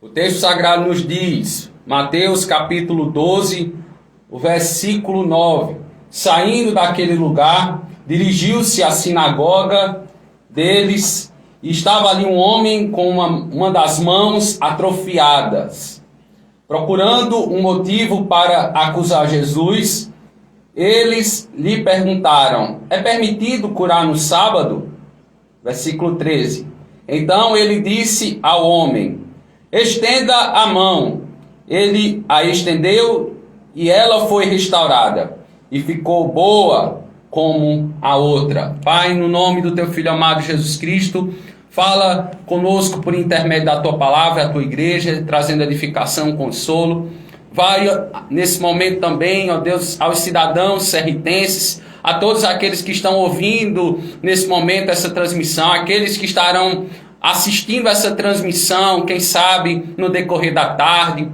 O texto sagrado nos diz, Mateus capítulo 12, o versículo 9. Saindo daquele lugar, dirigiu-se à sinagoga deles, e estava ali um homem com uma das mãos atrofiadas. Procurando um motivo para acusar Jesus, eles lhe perguntaram: é permitido curar no sábado? Versículo 13. Então ele disse ao homem: estenda a mão. Ele a estendeu e ela foi restaurada e ficou boa como a outra. Pai, no nome do teu Filho amado Jesus Cristo, fala conosco por intermédio da tua palavra, a tua igreja, trazendo edificação, consolo. Vai nesse momento também, ó Deus, aos cidadãos serritenses, a todos aqueles que estão ouvindo nesse momento essa transmissão, aqueles que estarão assistindo essa transmissão, quem sabe no decorrer da tarde,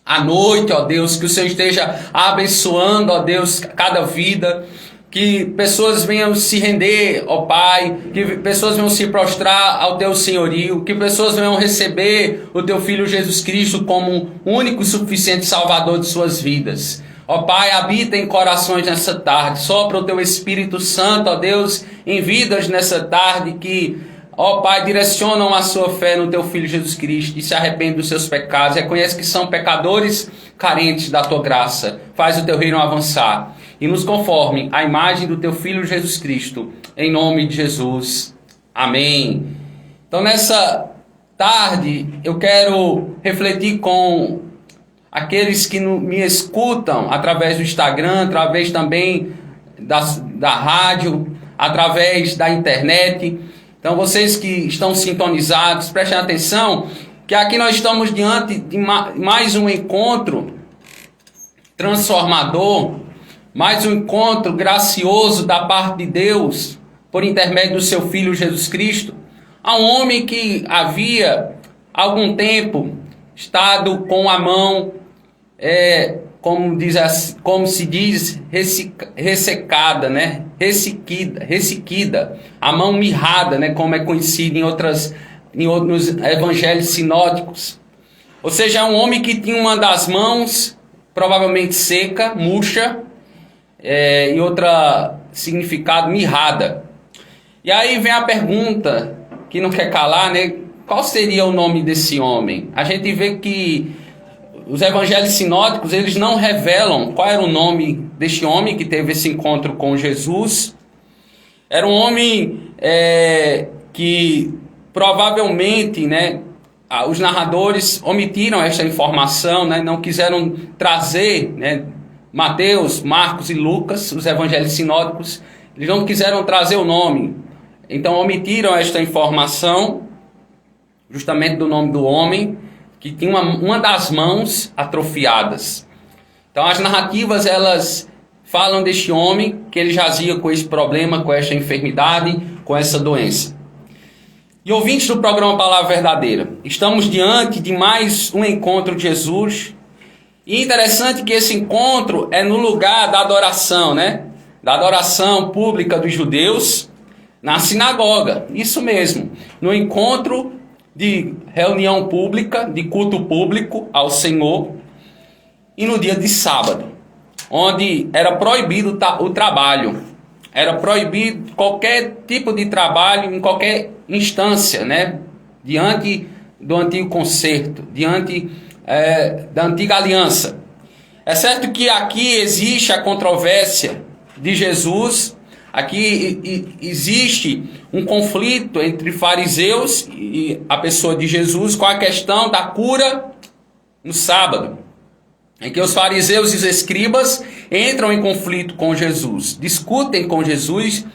à noite, ó Deus, que o Senhor esteja abençoando, ó Deus, cada vida, que pessoas venham se render, ó Pai, que pessoas venham se prostrar ao Teu senhorio, que pessoas venham receber o Teu Filho Jesus Cristo como um único e suficiente Salvador de suas vidas. Ó Pai, habita em corações nessa tarde, sopra o Teu Espírito Santo, ó Deus, em vidas nessa tarde que, ó Pai, direcionam a sua fé no Teu Filho Jesus Cristo e se arrependem dos seus pecados, reconhece que são pecadores carentes da Tua graça. Faz o Teu reino avançar e nos conforme à imagem do Teu Filho Jesus Cristo, em nome de Jesus. Amém. Então nessa tarde eu quero refletir com aqueles que me escutam através do Instagram, através também da rádio, através da internet. Então vocês que estão sintonizados, prestem atenção, que aqui nós estamos diante de mais um encontro transformador, mais um encontro gracioso da parte de Deus, por intermédio do seu Filho Jesus Cristo, a um homem que havia algum tempo estado com a mão, como se diz, ressecada, né? Ressequida, a mão mirrada, né? Como é conhecido em outros evangelhos sinóticos. Ou seja, é um homem que tinha uma das mãos provavelmente seca, murcha, e outra significado mirrada. E aí vem a pergunta que não quer calar, né? Qual seria o nome desse homem? A gente vê que os evangelhos sinóticos, eles não revelam qual era o nome deste homem que teve esse encontro com Jesus. Era um homem que provavelmente, né, os narradores omitiram esta informação, né, não quiseram trazer, né, Mateus, Marcos e Lucas, os evangelhos sinóticos, eles não quiseram trazer o nome. Então omitiram esta informação, justamente do nome do homem, que tinha uma das mãos atrofiadas. Então as narrativas, elas falam deste homem, que ele jazia com esse problema, com esta enfermidade, com essa doença. E ouvintes do programa Palavra Verdadeira, estamos diante de mais um encontro de Jesus. E interessante que esse encontro é no lugar da adoração, né? Da adoração pública dos judeus, na sinagoga. Isso mesmo, no encontro de reunião pública, de culto público ao Senhor, e no dia de sábado, onde era proibido o trabalho, era proibido qualquer tipo de trabalho em qualquer instância, né? Diante do antigo concerto, diante da antiga aliança. É certo que aqui existe a controvérsia de Jesus. Aqui existe um conflito entre fariseus e a pessoa de Jesus com a questão da cura no sábado, em que os fariseus e os escribas entram em conflito com Jesus, discutem com Jesus,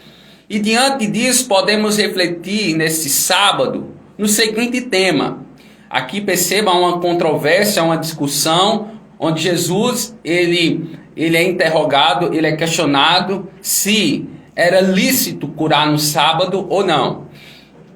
e diante disso podemos refletir nesse sábado no seguinte tema. Aqui perceba uma controvérsia, uma discussão, onde Jesus ele é interrogado, ele é questionado se era lícito curar no sábado ou não.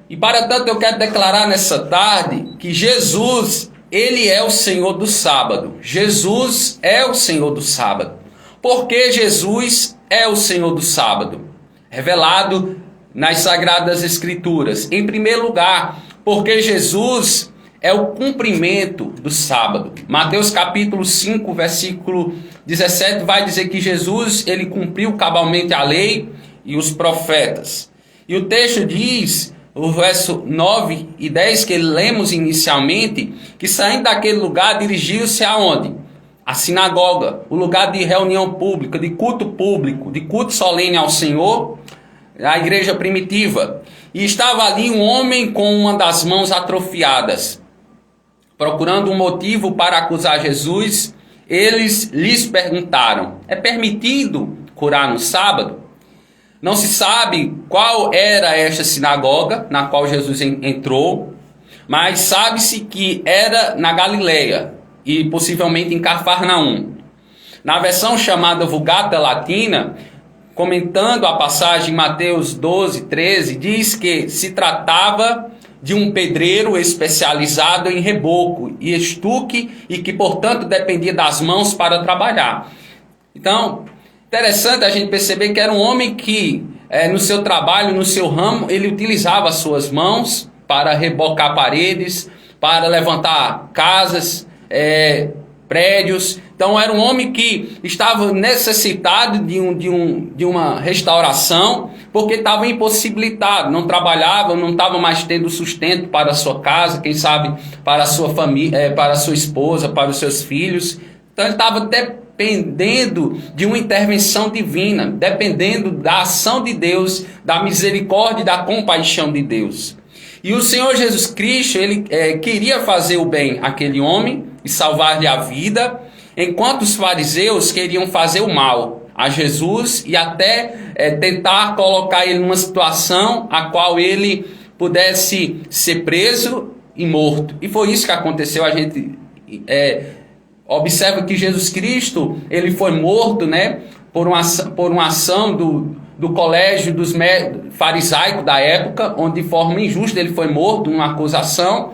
E para tanto eu quero declarar nessa tarde que Jesus, ele é o Senhor do sábado. Jesus é o Senhor do sábado. Por que Jesus é o Senhor do sábado? Revelado nas Sagradas Escrituras. Em primeiro lugar, porque Jesus é o cumprimento do sábado. Mateus capítulo 5, versículo 17 vai dizer que Jesus ele cumpriu cabalmente a lei e os profetas. E o texto diz, o verso 9 e 10 que lemos inicialmente, que saindo daquele lugar dirigiu-se aonde? A sinagoga, o lugar de reunião pública, de culto solene ao Senhor, a igreja primitiva. E estava ali um homem com uma das mãos atrofiadas. Procurando um motivo para acusar Jesus, eles lhes perguntaram: é permitido curar no sábado? Não se sabe qual era esta sinagoga na qual Jesus entrou, mas sabe-se que era na Galileia e possivelmente em Cafarnaum. Na versão chamada Vulgata Latina, comentando a passagem Mateus 12, 13, diz que se tratava de um pedreiro especializado em reboco e estuque e que, portanto, dependia das mãos para trabalhar. Então, interessante a gente perceber que era um homem que, no seu trabalho, no seu ramo, ele utilizava as suas mãos para rebocar paredes, para levantar casas, prédios. Então era um homem que estava necessitado de uma restauração, porque estava impossibilitado, não trabalhava, não estava mais tendo sustento para a sua casa, quem sabe para a sua família, para a sua esposa, para os seus filhos. Então ele estava dependendo de uma intervenção divina, dependendo da ação de Deus, da misericórdia e da compaixão de Deus. E o Senhor Jesus Cristo, ele queria fazer o bem àquele homem e salvar-lhe a vida, enquanto os fariseus queriam fazer o mal a Jesus e até tentar colocar ele numa situação a qual ele pudesse ser preso e morto. E foi isso que aconteceu. A gente observa que Jesus Cristo ele foi morto, né, por uma ação do colégio dos farisaicos da época, onde de forma injusta ele foi morto, numa acusação.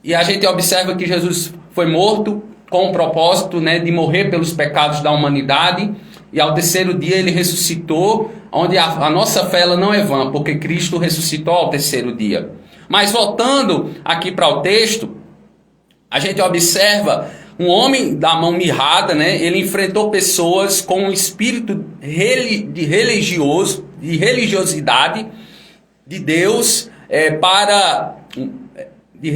E a gente observa que Jesus foi morto com o propósito, né, de morrer pelos pecados da humanidade, e ao terceiro dia ele ressuscitou, onde a nossa fé ela não é vã, porque Cristo ressuscitou ao terceiro dia. Mas voltando aqui para o texto, a gente observa um homem da mão mirrada, né? Ele enfrentou pessoas com um espírito de religiosidade de Deus, de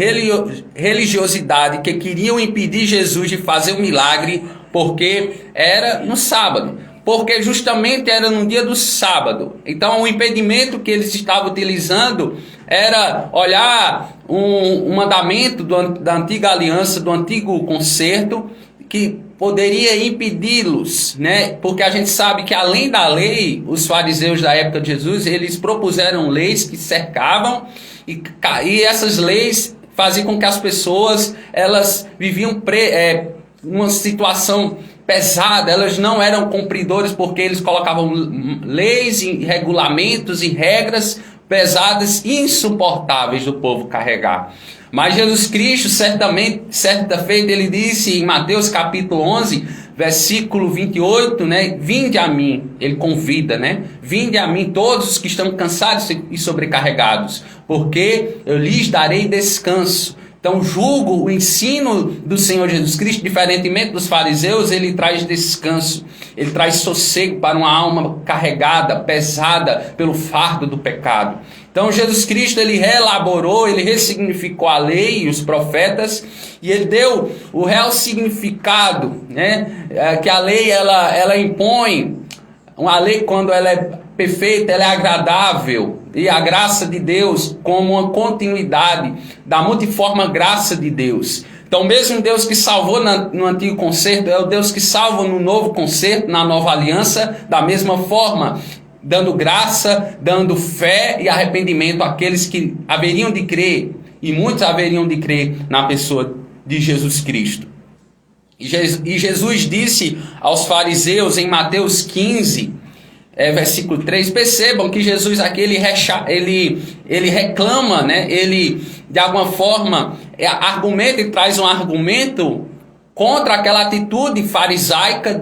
religiosidade, que queriam impedir Jesus de fazer um milagre, porque era no sábado, porque justamente era no dia do sábado. Então o impedimento que eles estavam utilizando era olhar um mandamento da antiga aliança, do antigo concerto, que poderia impedi-los, né? Porque a gente sabe que além da lei, os fariseus da época de Jesus, eles propuseram leis que cercavam, e essas leis faziam com que as pessoas, elas viviam numa situação pesada, elas não eram cumpridores, porque eles colocavam leis, e regulamentos e regras pesadas e insuportáveis do povo carregar. Mas Jesus Cristo, certa feita, ele disse em Mateus capítulo 11, versículo 28, né? Vinde a mim, ele convida, né? Vinde a mim todos os que estão cansados e sobrecarregados, porque eu lhes darei descanso. Então julgo o ensino do Senhor Jesus Cristo, diferentemente dos fariseus, ele traz descanso, ele traz sossego para uma alma carregada, pesada pelo fardo do pecado. Então Jesus Cristo ele reelaborou, ele ressignificou a lei e os profetas, e ele deu o real significado, né? Que a lei ela impõe, uma lei quando ela é perfeita, ela é agradável, e a graça de Deus como uma continuidade da multiforme graça de Deus. Então, o mesmo Deus que salvou no antigo concerto é o Deus que salva no novo concerto, na nova aliança, da mesma forma, dando graça, dando fé e arrependimento àqueles que haveriam de crer, e muitos haveriam de crer na pessoa de Jesus Cristo. E Jesus disse aos fariseus em Mateus 15, versículo 3, percebam que Jesus aqui ele reclama, né? Ele de alguma forma argumenta e traz um argumento contra aquela atitude farisaica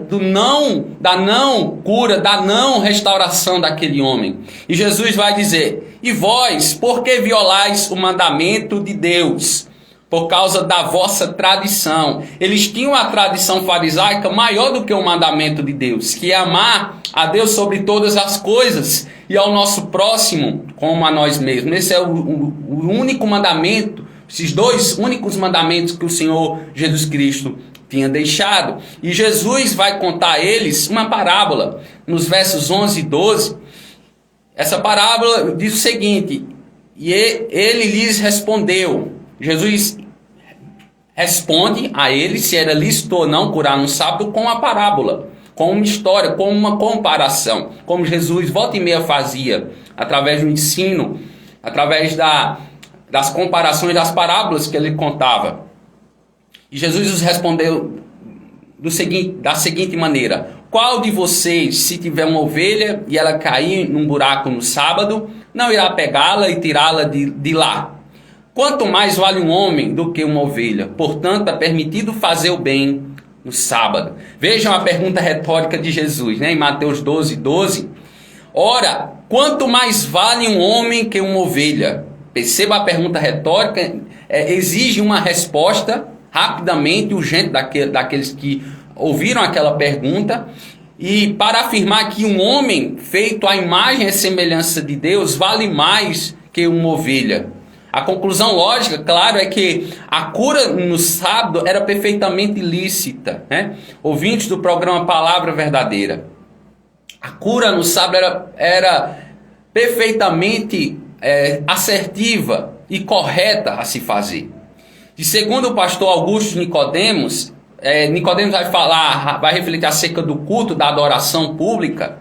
da não cura, da não restauração daquele homem. E Jesus vai dizer: e vós, por que violais o mandamento de Deus? por causa da vossa tradição. Eles tinham a tradição farisaica maior do que o mandamento de Deus, que é amar a Deus sobre todas as coisas e ao nosso próximo como a nós mesmos. Esse é o único mandamento, esses dois únicos mandamentos que o Senhor Jesus Cristo tinha deixado. E Jesus vai contar a eles uma parábola, nos versos 11 e 12. Essa parábola diz o seguinte: e ele lhes respondeu. Jesus responde a ele se era lícito ou não curar no sábado com uma parábola, com uma história, com uma comparação, como Jesus volta e meia fazia, através do ensino, através das comparações das parábolas que ele contava. E Jesus os respondeu da seguinte maneira: qual de vocês, se tiver uma ovelha e ela cair num buraco no sábado, não irá pegá-la e tirá-la de lá? Quanto mais vale um homem do que uma ovelha? Portanto, é permitido fazer o bem no sábado. Vejam a pergunta retórica de Jesus, né? Em Mateus 12, 12. Ora, quanto mais vale um homem que uma ovelha? Perceba a pergunta retórica, exige uma resposta rapidamente, urgente, daqueles que ouviram aquela pergunta. E para afirmar que um homem feito à imagem e semelhança de Deus vale mais que uma ovelha. A conclusão lógica, claro, é que a cura no sábado era perfeitamente lícita, né? Ouvintes do programa Palavra Verdadeira, a cura no sábado era perfeitamente assertiva e correta a se fazer. E segundo o pastor Augusto Nicodemos, Nicodemos vai refletir acerca do culto, da adoração pública.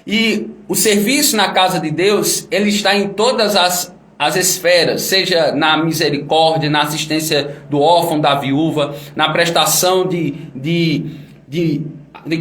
E o serviço na casa de Deus, ele está em todas as esferas, seja na misericórdia, na assistência do órfão, da viúva, na prestação de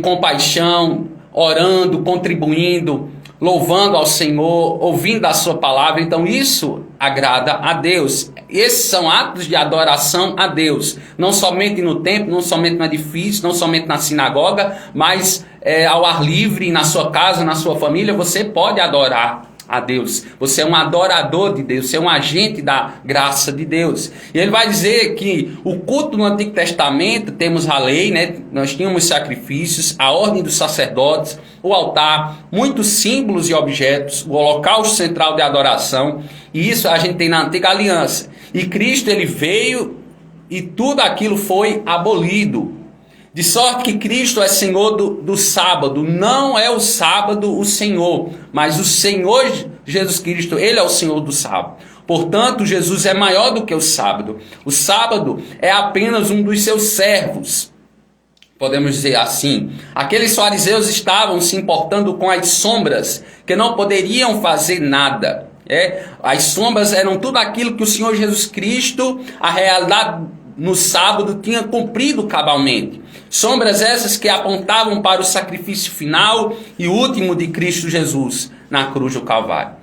compaixão, orando, contribuindo, louvando ao Senhor, ouvindo a sua palavra. Então isso agrada a Deus. Esses são atos de adoração a Deus, não somente no templo, não somente no edifício, não somente na sinagoga, mas ao ar livre, na sua casa, na sua família, você pode adorar a Deus. Você é um adorador de Deus, você é um agente da graça de Deus. E ele vai dizer que o culto no Antigo Testamento, temos a lei, né? Nós tínhamos sacrifícios, a ordem dos sacerdotes, o altar, muitos símbolos e objetos, o holocausto central de adoração, e isso a gente tem na Antiga Aliança. E Cristo, ele veio e tudo aquilo foi abolido. De sorte que Cristo é Senhor do sábado. Não é o sábado o Senhor, mas o Senhor Jesus Cristo, ele é o Senhor do sábado. Portanto, Jesus é maior do que o sábado. O sábado é apenas um dos seus servos, podemos dizer assim. Aqueles fariseus estavam se importando com as sombras, que não poderiam fazer nada. As sombras eram tudo aquilo que o Senhor Jesus Cristo, a realidade no sábado, tinha cumprido cabalmente. Sombras essas que apontavam para o sacrifício final e último de Cristo Jesus na cruz do Calvário.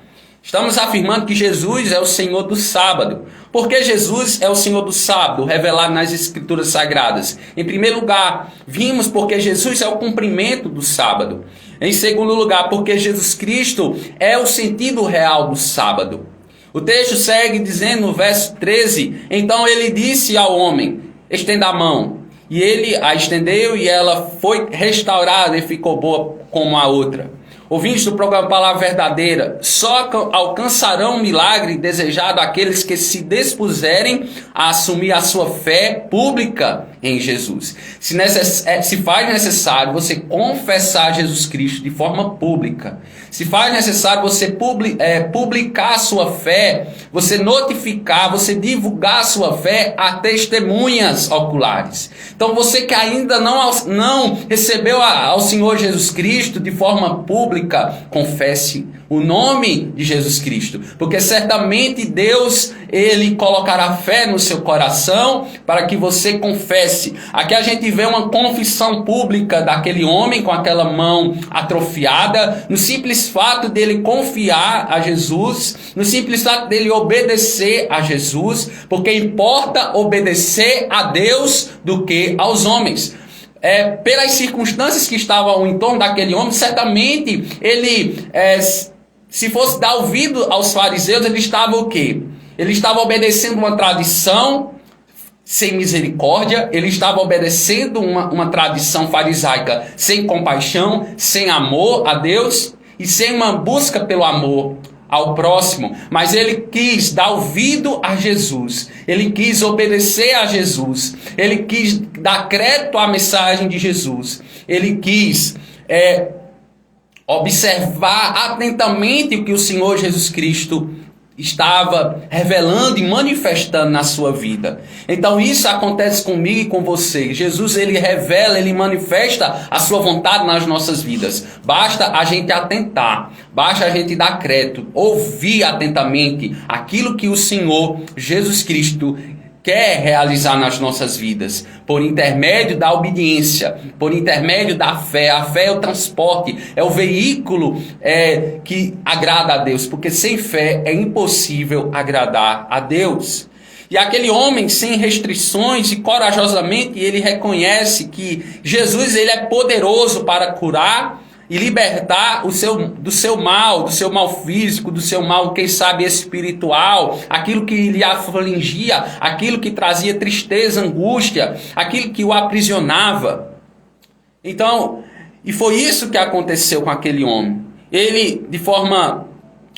Estamos afirmando que Jesus é o Senhor do sábado. Por que Jesus é o Senhor do sábado, revelado nas Escrituras Sagradas? Em primeiro lugar, vimos porque Jesus é o cumprimento do sábado. Em segundo lugar, porque Jesus Cristo é o sentido real do sábado. O texto segue dizendo no verso 13: então ele disse ao homem, estenda a mão. E ele a estendeu e ela foi restaurada e ficou boa como a outra. Ouvintes do programa Palavra Verdadeira, só alcançarão o milagre desejado aqueles que se dispuserem a assumir a sua fé pública em Jesus. Se faz necessário você confessar Jesus Cristo de forma pública, se faz necessário você publicar a sua fé, você notificar, você divulgar a sua fé a testemunhas oculares. Então você que ainda não recebeu ao Senhor Jesus Cristo de forma pública, confesse o nome de Jesus Cristo, porque certamente Deus, ele colocará fé no seu coração para que você confesse. Aqui a gente vê uma confissão pública daquele homem com aquela mão atrofiada, no simples fato dele confiar a Jesus, no simples fato dele obedecer a Jesus, porque importa obedecer a Deus do que aos homens. Pelas circunstâncias que estavam em torno daquele homem, certamente ele, se fosse dar ouvido aos fariseus, ele estava o quê? Ele estava obedecendo uma tradição sem misericórdia, ele estava obedecendo uma tradição farisaica sem compaixão, sem amor a Deus e sem uma busca pelo amor ao próximo. Mas ele quis dar ouvido a Jesus, ele quis obedecer a Jesus, ele quis dar crédito à mensagem de Jesus, ele quis observar atentamente o que o Senhor Jesus Cristo estava revelando e manifestando na sua vida. Então isso acontece comigo e com você. Jesus, ele revela, ele manifesta a sua vontade nas nossas vidas. Basta a gente atentar, basta a gente dar crédito, ouvir atentamente aquilo que o Senhor Jesus Cristo quer realizar nas nossas vidas, por intermédio da obediência, por intermédio da fé. A fé é o transporte, é o veículo que agrada a Deus, porque sem fé é impossível agradar a Deus. E aquele homem, sem restrições e corajosamente, ele reconhece que Jesus, ele é poderoso para curar e libertar do seu mal físico, do seu mal, quem sabe, espiritual, aquilo que lhe afligia, aquilo que trazia tristeza, angústia, aquilo que o aprisionava. Então, e foi isso que aconteceu com aquele homem. Ele, de forma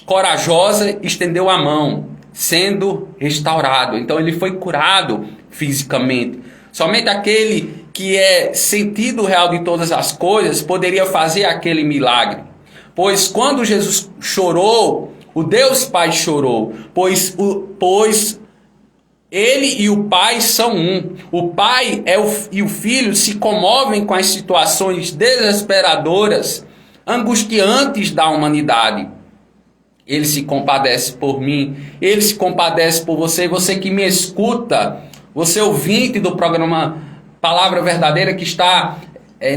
corajosa, estendeu a mão, sendo restaurado. Então ele foi curado fisicamente. Somente aquele que é sentido real de todas as coisas poderia fazer aquele milagre. Pois quando Jesus chorou, o Deus Pai chorou, pois ele e o Pai são um. O Pai e o Filho se comovem com as situações desesperadoras, angustiantes da humanidade. Ele se compadece por mim, ele se compadece por você, você que me escuta, você ouvinte do programa Palavra Verdadeira, que está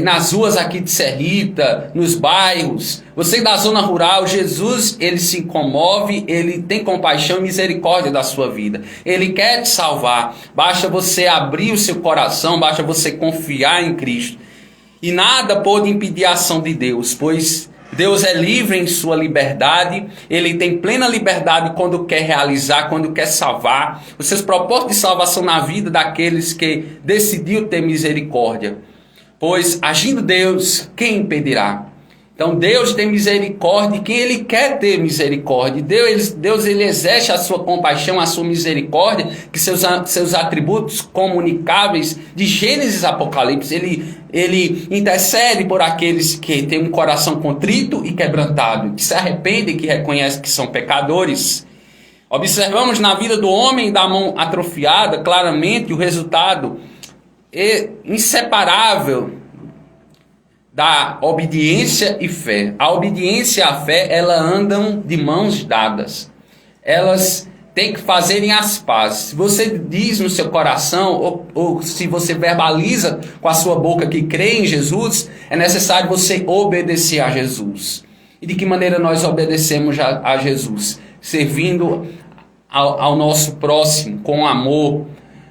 nas ruas aqui de Serrita, nos bairros, você da zona rural. Jesus, ele se comove, ele tem compaixão e misericórdia da sua vida. Ele quer te salvar. Basta você abrir o seu coração, basta você confiar em Cristo. E nada pode impedir a ação de Deus, pois Deus é livre em sua liberdade, ele tem plena liberdade quando quer realizar, quando quer salvar os seus propósitos de salvação na vida daqueles que decidiu ter misericórdia. Pois agindo Deus, quem impedirá? Então Deus tem misericórdia de quem ele quer ter misericórdia. Deus ele exerce a sua compaixão, a sua misericórdia, que seus atributos comunicáveis de Gênesis a Apocalipse. Ele intercede por aqueles que têm um coração contrito e quebrantado, que se arrependem, que reconhecem que são pecadores. Observamos na vida do homem da mão atrofiada claramente o resultado inseparável da obediência e fé. A obediência e a fé, elas andam de mãos dadas. Elas têm que fazerem as pazes. Se você diz no seu coração, ou se você verbaliza com a sua boca que crê em Jesus, é necessário você obedecer a Jesus. E de que maneira nós obedecemos a Jesus? Servindo ao nosso próximo com amor,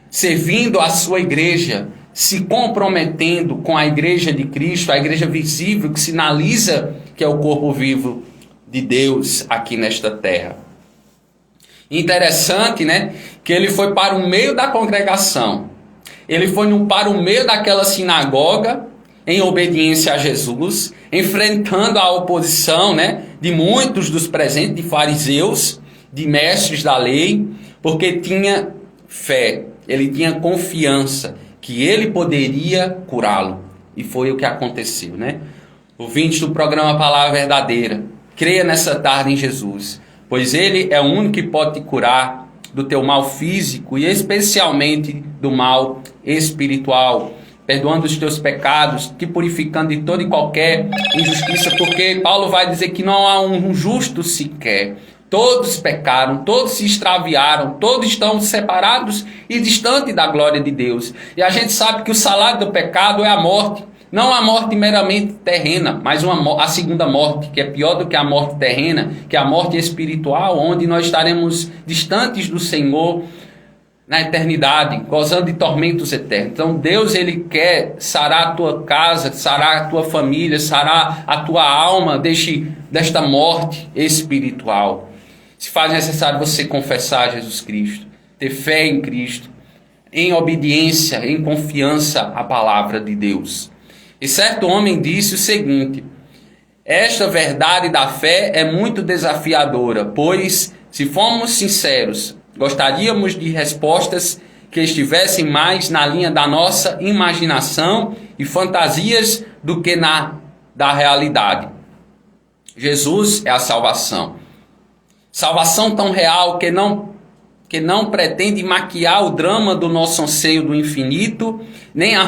servindo a sua igreja, se comprometendo com a igreja de Cristo, a igreja visível que sinaliza que é o corpo vivo de Deus aqui nesta terra. Interessante, né? Que ele foi para o meio da congregação. Ele foi para o meio daquela sinagoga, em obediência a Jesus, enfrentando a oposição, né, de muitos dos presentes, de fariseus, de mestres da lei, porque tinha fé, ele tinha confiança que ele poderia curá-lo. E foi o que aconteceu, né? Ouvinte do programa Palavra Verdadeira, creia nessa tarde em Jesus, pois ele é o único que pode te curar do teu mal físico e especialmente do mal espiritual, perdoando os teus pecados, te purificando de toda e qualquer injustiça, porque Paulo vai dizer que não há um justo sequer. Todos pecaram, todos se extraviaram, todos estão separados e distantes da glória de Deus. E a gente sabe que o salário do pecado é a morte. Não a morte meramente terrena, mas a segunda morte, que é pior do que a morte terrena, que é a morte espiritual, onde nós estaremos distantes do Senhor na eternidade, gozando de tormentos eternos. Então Deus, ele quer sarar a tua casa, sarar a tua família, sarar a tua alma desta morte espiritual. Se faz necessário você confessar Jesus Cristo, ter fé em Cristo, em obediência, em confiança à palavra de Deus. E certo homem disse o seguinte: esta verdade da fé é muito desafiadora, pois, se formos sinceros, gostaríamos de respostas que estivessem mais na linha da nossa imaginação e fantasias do que da realidade. Jesus é a salvação. Salvação tão real que não pretende maquiar o drama do nosso anseio do infinito, nem a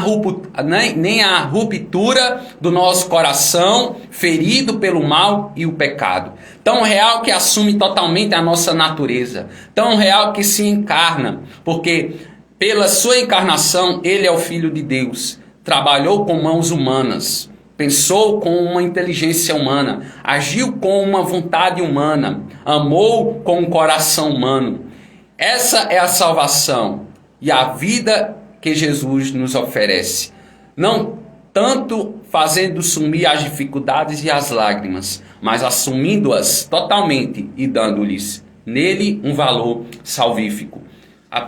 ruptura do nosso coração ferido pelo mal e o pecado. Tão real que assume totalmente a nossa natureza. Tão real que se encarna, porque pela sua encarnação ele é o Filho de Deus. Trabalhou com mãos humanas, pensou com uma inteligência humana, agiu com uma vontade humana, amou com um coração humano. Essa é a salvação e a vida que Jesus nos oferece. Não tanto fazendo sumir as dificuldades e as lágrimas, mas assumindo-as totalmente e dando-lhes nele um valor salvífico.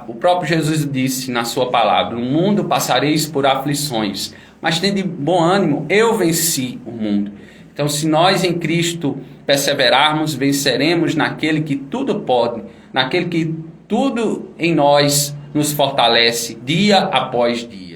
O próprio Jesus disse na sua palavra: no mundo passareis por aflições, mas tende bom ânimo, eu venci o mundo. Então, se nós em Cristo perseverarmos, venceremos naquele que tudo pode, naquele que tudo em nós nos fortalece dia após dia.